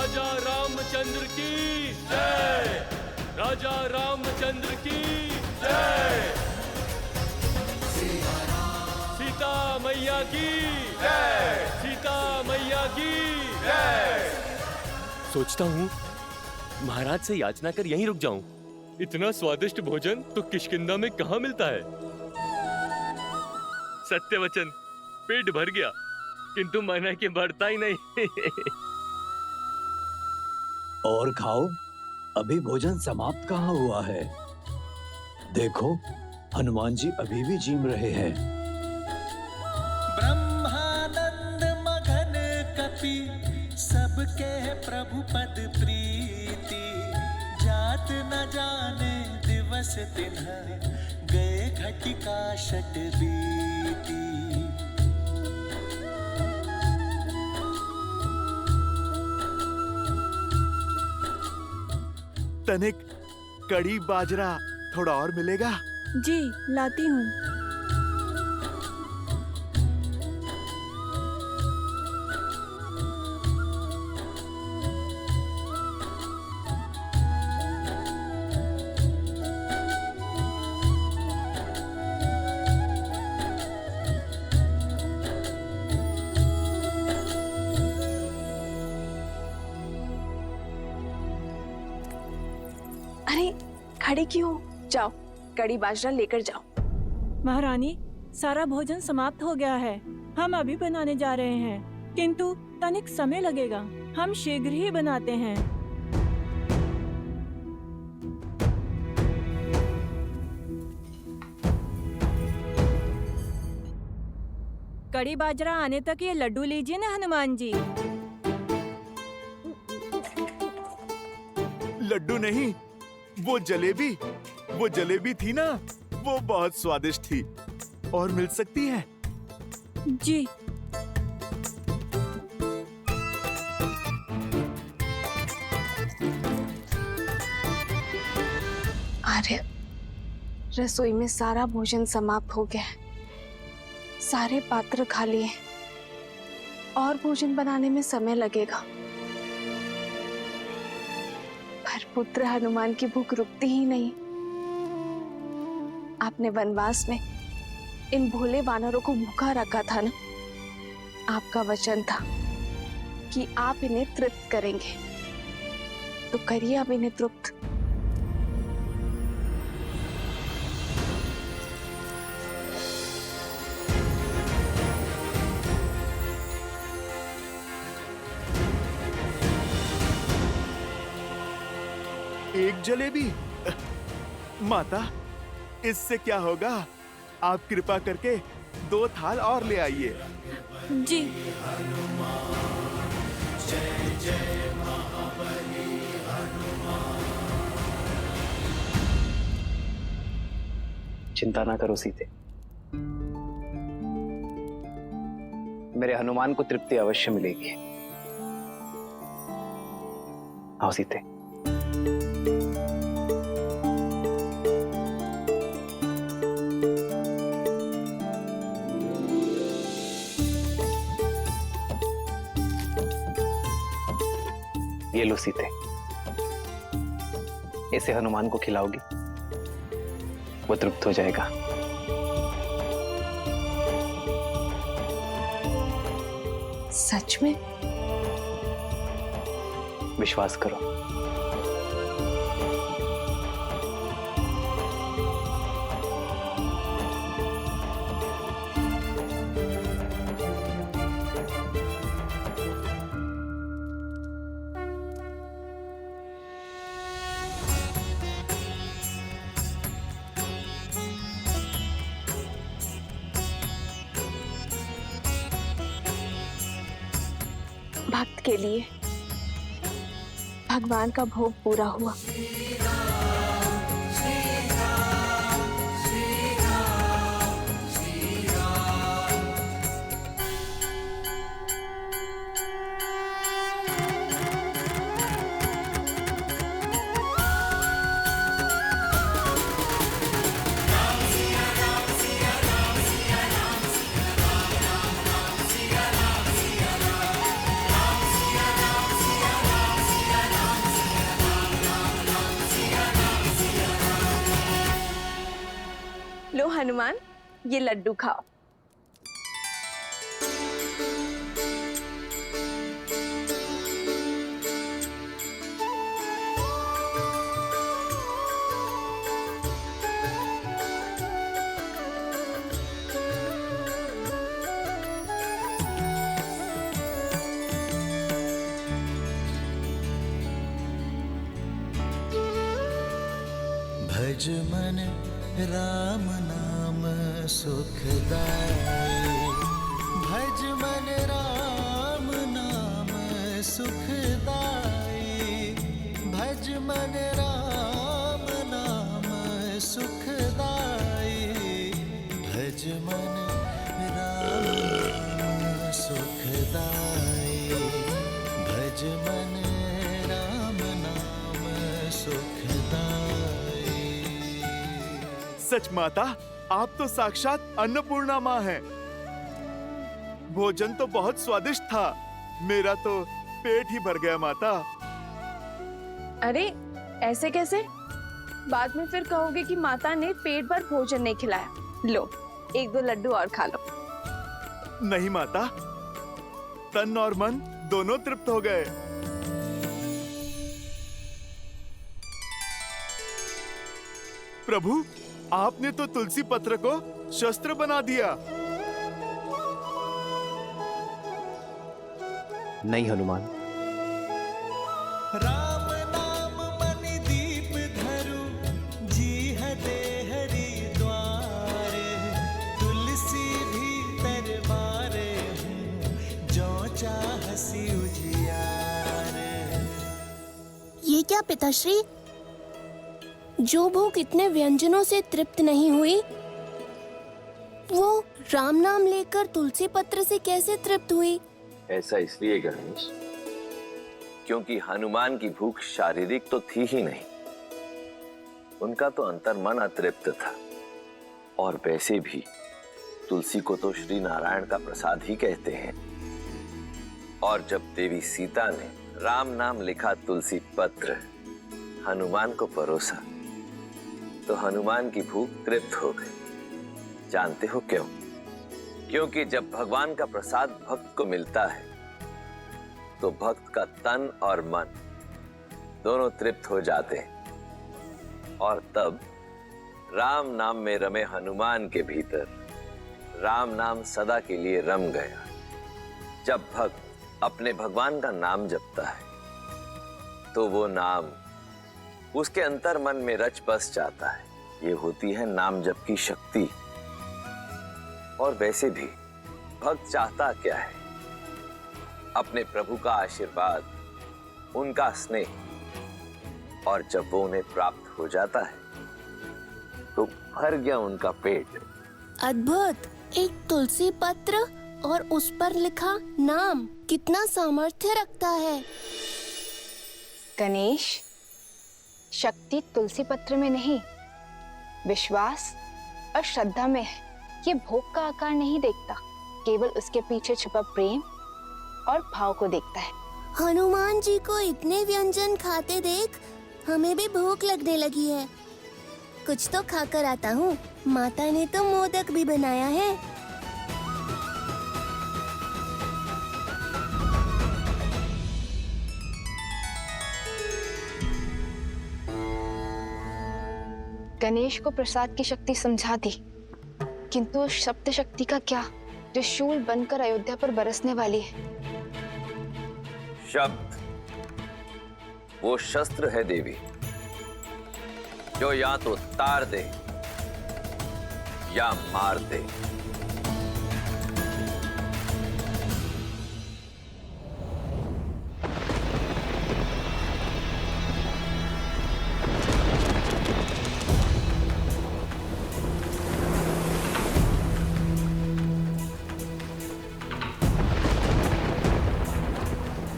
राजा रामचंद्र की जय। राजा रामचंद्र की जय। सीता मैया की जय। सीता मैया की जय। सोचता हूँ महाराज से याचना कर यहीं रुक जाऊं। इतना स्वादिष्ट भोजन तो किष्किंधा में कहाँ मिलता है। सत्य वचन, पेट भर गया किंतु मन है कि बढ़ता ही नहीं। और खाओ, अभी भोजन समाप्त कहाँ हुआ है। देखो, हनुमान जी अभी भी जीम रहे हैं। ब्रह्मानंद मगन कपि सबके प्रभु पद प्रीति। जात न जाने दिवस तिन्ह गए घटिका शत बीती। तनिक कड़ी बाजरा थोड़ा और मिलेगा? जी लाती हूँ। अरे खड़े क्यों? जाओ कड़ी बाजरा लेकर जाओ। महारानी, सारा भोजन समाप्त हो गया है। हम अभी बनाने जा रहे हैं, किंतु तनिक समय लगेगा। हम शीघ्र ही बनाते हैं। कड़ी बाजरा आने तक ये लड्डू लीजिए ना हनुमान जी। लड्डू नहीं, वो जलेबी थी ना, वो बहुत स्वादिष्ट थी। और मिल सकती है? जी। आर्य, रसोई में सारा भोजन समाप्त हो गया है। सारे पात्र खाली हैं। और भोजन बनाने में समय लगेगा। पर पुत्र हनुमान की भूख रुकती ही नहीं। आपने वनवास में इन भोले वानरों को भूखा रखा था ना। आपका वचन था कि आप इन्हें तृप्त करेंगे, तो करिए अब इन्हें तृप्त। एक जलेबी? माता, इससे क्या होगा? आप कृपा करके 2 थाल और ले आइए। जी। चिंता ना करो सीते, मेरे हनुमान को तृप्ति अवश्य मिलेगी। आओ सीते। ये लो सीते, इसे हनुमान को खिलाओगी, वो तृप्त हो जाएगा। सच में? विश्वास करो। भक्त के लिए भगवान का भोग पूरा हुआ। लो हनुमान, ये लड्डू खाओ। भज मन राम नाम सुखदाई, भज मन राम नाम सुखदाई, भज मन राम नाम सुखदाई, भज मन राम सुखदाई, भज मन राम नाम सुखदाई। सच माता, आप तो साक्षात अन्नपूर्णा माँ हैं। भोजन तो बहुत स्वादिष्ट था, मेरा तो पेट ही भर गया माता। अरे ऐसे कैसे? बाद में फिर कहोगे कि माता ने पेट भर भोजन नहीं खिलाया। लो, 1-2 लड्डू और खा लो। नहीं माता, तन और मन दोनों तृप्त हो गए। प्रभु, आपने तो तुलसी पत्र को शस्त्र बना दिया। नहीं हनुमान, राम नाम मणि दीप धरु, जीह दे हरि द्वार, तुलसी भीतर बारे हूँ, जो चाहसी उजियार। ये क्या पिताश्री? जो भूख इतने व्यंजनों से तृप्त नहीं हुई, वो राम नाम लेकर तुलसी पत्र से कैसे तृप्त हुई? ऐसा इसलिए गणेश, क्योंकि हनुमान की भूख शारीरिक तो थी ही नहीं, उनका तो अंतर्मन अतृप्त था। और वैसे भी तुलसी को तो श्री नारायण का प्रसाद ही कहते हैं। और जब देवी सीता ने राम नाम लिखा तुलसी पत्र हनुमान को परोसा, तो हनुमान की भूख तृप्त हो गई। जानते हो क्यों? क्योंकि जब भगवान का प्रसाद भक्त को मिलता है, तो भक्त का तन और मन दोनों तृप्त हो जाते हैं। और तब राम नाम में रमे हनुमान के भीतर राम नाम सदा के लिए रम गया। जब भक्त अपने भगवान का नाम जपता है, तो वो नाम उसके अंतर मन में रच बस जाता है। ये होती है नाम जप की शक्ति। और वैसे भी भक्त चाहता क्या है? अपने प्रभु का आशीर्वाद, उनका स्नेह। और जब वो उन्हें प्राप्त हो जाता है, तो भर गया उनका पेट। अद्भुत! एक तुलसी पत्र और उस पर लिखा नाम कितना सामर्थ्य रखता है। गणेश, शक्ति तुलसी पत्र में नहीं, विश्वास और श्रद्धा में है। ये भोग का आकार नहीं देखता, केवल उसके पीछे छुपा प्रेम और भाव को देखता है। हनुमान जी को इतने व्यंजन खाते देख हमें भी भूख लगने लगी है। कुछ तो खाकर आता हूँ। माता ने तो मोदक भी बनाया है। गणेश को प्रसाद की शक्ति समझा दी, किंतु उस शब्द शक्ति का क्या, जो शूल बनकर अयोध्या पर बरसने वाली है? शब्द वो शस्त्र है देवी, जो या तो तार दे या मार दे।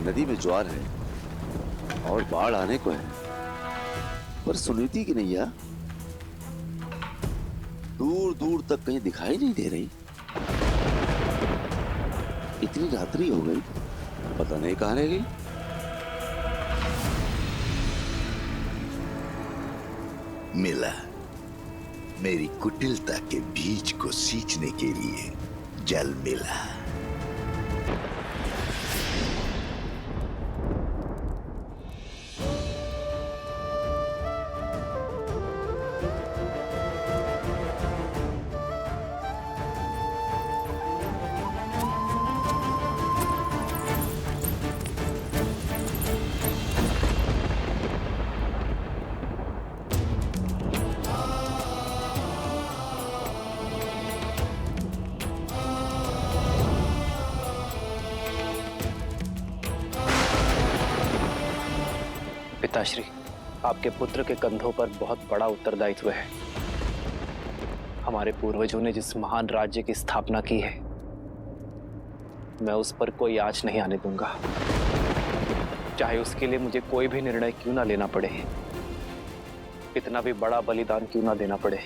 नदी में ज्वार है और बाढ़ आने को है, पर सुनीति की नैया दूर दूर तक कहीं दिखाई नहीं दे रही। इतनी रात्रि हो गई, पता नहीं कहां रह गई। मिला, मेरी कुटिलता के बीज को सींचने के लिए जल मिला। पिताश्री, आपके पुत्र के कंधों पर बहुत बड़ा उत्तरदायित्व है। हमारे पूर्वजों ने जिस महान राज्य की स्थापना की है, मैं उस पर कोई आँच नहीं आने दूंगा, चाहे उसके लिए मुझे कोई भी निर्णय क्यों ना लेना पड़े, कितना भी बड़ा बलिदान क्यों ना देना पड़े,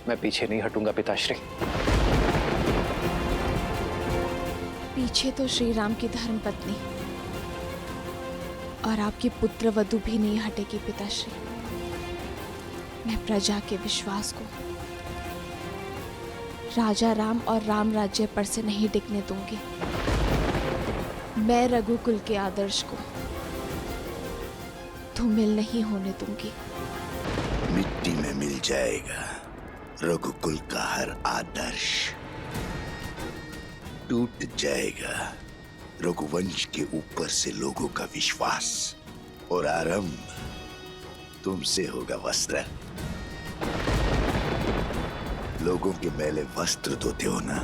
मैं पीछे नहीं हटूंगा पिताश्री। पीछे तो श्री राम की धर्मपत्नी और आपकी पुत्र वधु भी नहीं हटेगी पिताश्री। मैं प्रजा के विश्वास को राजा राम और राम राज्य पर से नहीं टिकने दूंगी। मैं रघुकुल के आदर्श को धूमिल नहीं होने दूंगी। मिट्टी में मिल जाएगा रघुकुल का हर आदर्श, टूट जाएगा रघुवंश के ऊपर से लोगों का विश्वास, और आरंभ तुमसे होगा वस्त्र। लोगों के मैले वस्त्र धोते हो ना,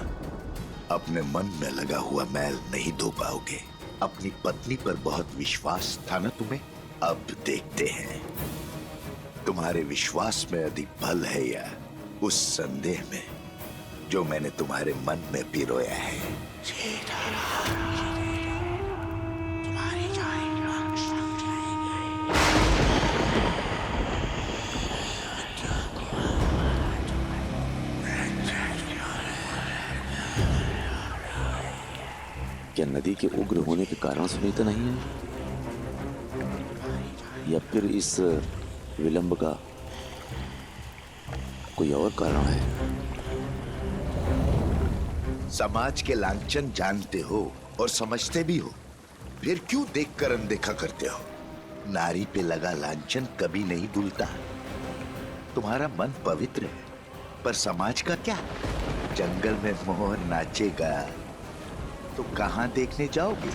अपने मन में लगा हुआ मैल नहीं धो पाओगे। अपनी पत्नी पर बहुत विश्वास था ना तुम्हें, अब देखते हैं तुम्हारे विश्वास में अधिक बल है या उस संदेह में जो मैंने तुम्हारे मन में पिरोया है। क्या नदी के उग्र होने के कारण सुनीता नहीं है, या फिर इस विलंब का कोई और कारण है? समाज के लांछन जानते हो और समझते भी हो, फिर क्यों देखकर अनदेखा करते हो? नारी पे लगा लांछन कभी नहीं धुलता। तुम्हारा मन पवित्र है, पर समाज का क्या? जंगल में मोर नाचेगा तो कहां देखने जाओगे?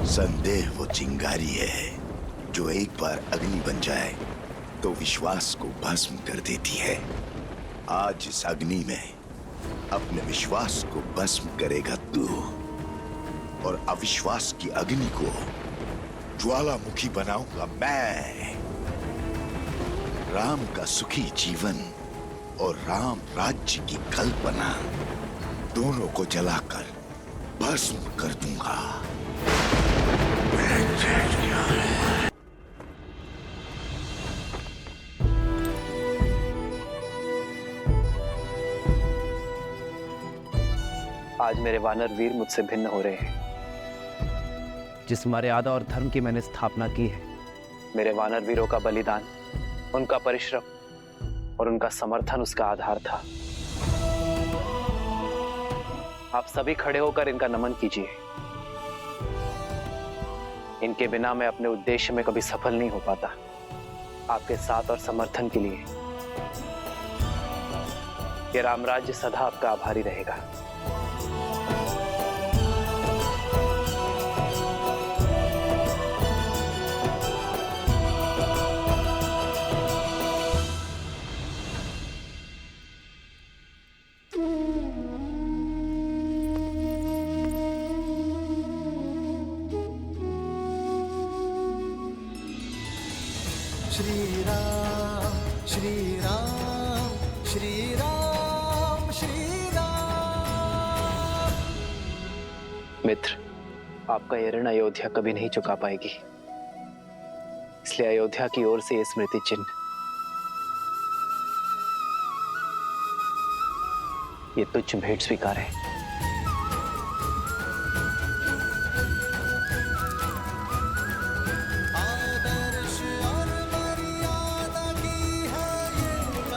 संदेह वो चिंगारी है जो एक बार अग्नि बन जाए तो विश्वास को भस्म कर देती है। आज इस अग्नि में अपने विश्वास को भस्म करेगा तू, और अविश्वास की अग्नि को ज्वालामुखी बनाऊंगा मैं। राम का सुखी जीवन और राम राज्य की कल्पना दोनों को जलाकर भस्म कर दूंगा। आज मेरे वानर वीर मुझसे भिन्न हो रहे हैं। जिस मर्यादा और धर्म की मैंने स्थापना की है, मेरे वानर वीरों का बलिदान, उनका परिश्रम और उनका समर्थन उसका आधार था। आप सभी खड़े होकर इनका नमन कीजिए। इनके बिना मैं अपने उद्देश्य में कभी सफल नहीं हो पाता। आपके साथ और समर्थन के लिए ये रामराज्य सदा आपका आभारी रहेगा। श्री राम श्री राम श्री राम श्री राम। मित्र, आपका ये ऋण अयोध्या कभी नहीं चुका पाएगी, इसलिए अयोध्या की ओर से ये स्मृति चिन्ह, ये तुच्छ भेंट स्वीकार है। आदर्श और मर्यादा की है ये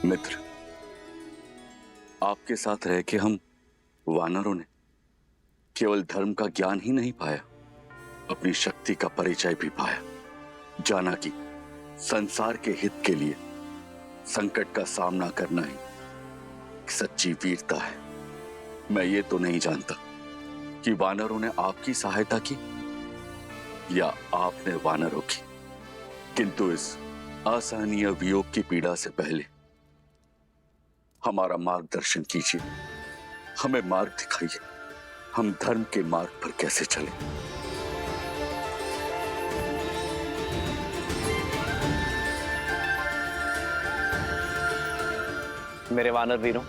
मित्र, आपके साथ रह के हम वानरों ने केवल धर्म का ज्ञान ही नहीं पाया, अपनी शक्ति का परिचय भी पाया। जाना कि संसार के हित के लिए संकट का सामना करना ही सच्ची वीरता है। मैं ये तो नहीं जानता कि वानरों ने आपकी सहायता की या आपने वानरों की, किंतु इस असहनीय वियोग की पीड़ा से पहले हमारा मार्गदर्शन कीजिए, हमें मार्ग दिखाइए, हम धर्म के मार्ग पर कैसे चलें। मेरे वानर वीरों,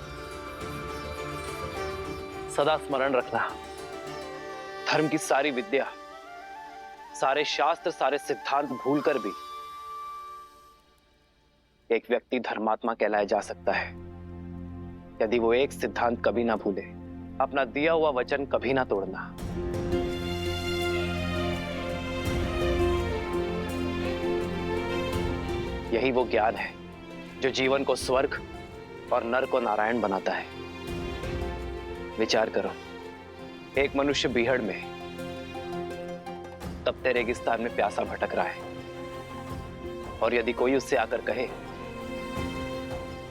सदा स्मरण रखना, धर्म की सारी विद्या, सारे शास्त्र, सारे सिद्धांत भूलकर भी एक व्यक्ति धर्मात्मा कहलाया जा सकता है यदि वो एक सिद्धांत कभी ना भूले, अपना दिया हुआ वचन कभी ना तोड़ना। यही वो ज्ञान है जो जीवन को स्वर्ग और नर को नारायण बनाता है। विचार करो, एक मनुष्य बीहड़ में, तपते रेगिस्तान में प्यासा भटक रहा है, और यदि कोई उससे आकर कहे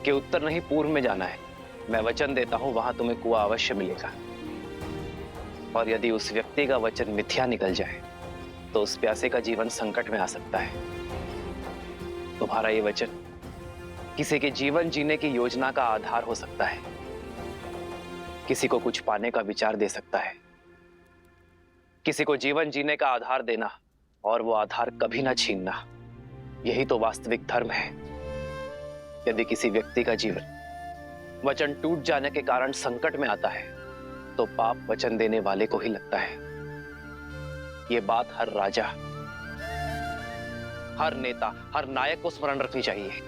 कि उत्तर नहीं पूर्व में जाना है, मैं वचन देता हूं वहां तुम्हें कुआं अवश्य मिलेगा, और यदि उस व्यक्ति का वचन मिथ्या निकल जाए तो उस प्यासे का जीवन संकट में आ सकता है। तुम्हारा ये वचन किसी के जीवन जीने की योजना का आधार हो सकता है, किसी को कुछ पाने का विचार दे सकता है, किसी को जीवन जीने का आधार देना और वो आधार कभी ना छीनना, यही तो वास्तविक धर्म है। यदि किसी व्यक्ति का जीवन वचन टूट जाने के कारण संकट में आता है तो पाप वचन देने वाले को ही लगता है। ये बात हर राजा, हर नेता, हर नायक को स्मरण रखनी चाहिए।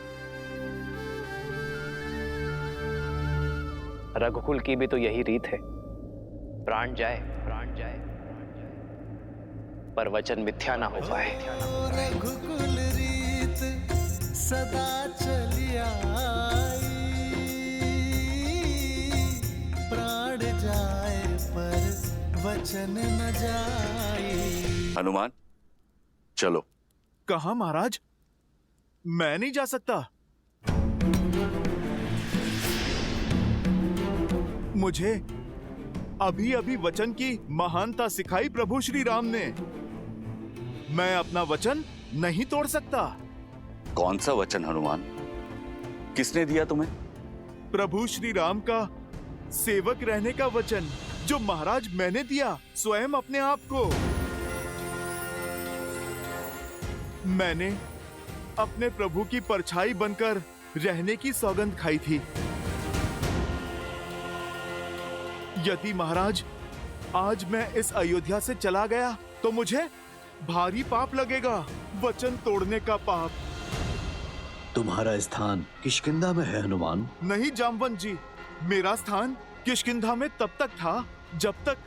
रघुकुल की भी तो यही रीत है, प्राण जाए पर वचन मिथ्या ना हो पाए। रघुकुल रीत सदा चली आई, प्राण जाए पर वचन न जाए। हनुमान, चलो। कहाँ महाराज? मैं नहीं जा सकता। मुझे अभी अभी वचन की महानता सिखाई प्रभु श्री राम ने। मैं अपना वचन नहीं तोड़ सकता। कौन सा वचन हनुमान? किसने दिया तुम्हें? प्रभु श्री राम का सेवक रहने का वचन, जो महाराज मैंने दिया स्वयं अपने आप को। मैंने अपने प्रभु की परछाई बनकर रहने की सौगंध खाई थी। यदि महाराज आज मैं इस अयोध्या से चला गया तो मुझे भारी पाप लगेगा, वचन तोड़ने का पाप। तुम्हारा स्थान किष्किंधा में है हनुमान। नहीं जामवंत जी, मेरा स्थान किष्किंधा में तब तक था जब तक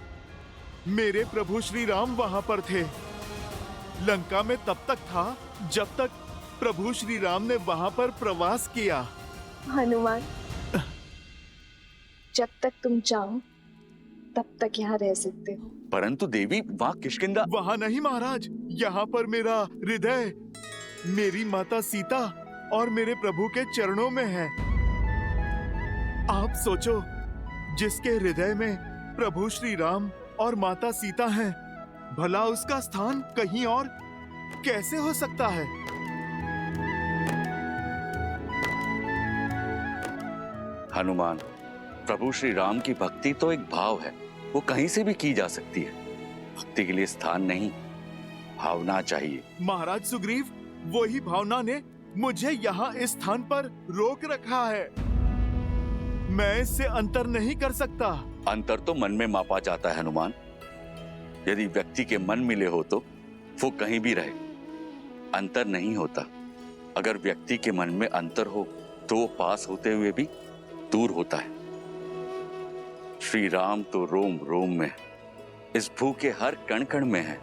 मेरे प्रभु श्री राम वहां पर थे। लंका में तब तक था जब तक प्रभु श्री राम ने वहां पर प्रवास किया। हनुमान, जब तक तुम चाहो तब तक यहाँ रह सकते हो। परंतु देवी, वहां किष्किंधा। वहां नहीं महाराज, यहाँ पर मेरा हृदय, मेरी माता सीता और मेरे प्रभु के चरणों में है। आप सोचो, जिसके हृदय में प्रभु श्री राम और माता सीता हैं, भला उसका स्थान कहीं और कैसे हो सकता है? हनुमान, प्रभु श्री राम की भक्ति तो एक भाव है, वो कहीं से भी की जा सकती है। भक्ति के लिए स्थान नहीं, भावना चाहिए। महाराज सुग्रीव, वही भावना ने मुझे यहाँ इस स्थान पर रोक रखा है। मैं इससे अंतर नहीं कर सकता। अंतर तो मन में मापा जाता है हनुमान। यदि व्यक्ति के मन मिले हो तो वो कहीं भी रहे, अंतर नहीं होता। अगर व्यक्ति के मन में अंतर हो तो वो पास होते हुए भी दूर होता है। श्री राम तो रोम रोम में, इस भू के हर कण कण में है।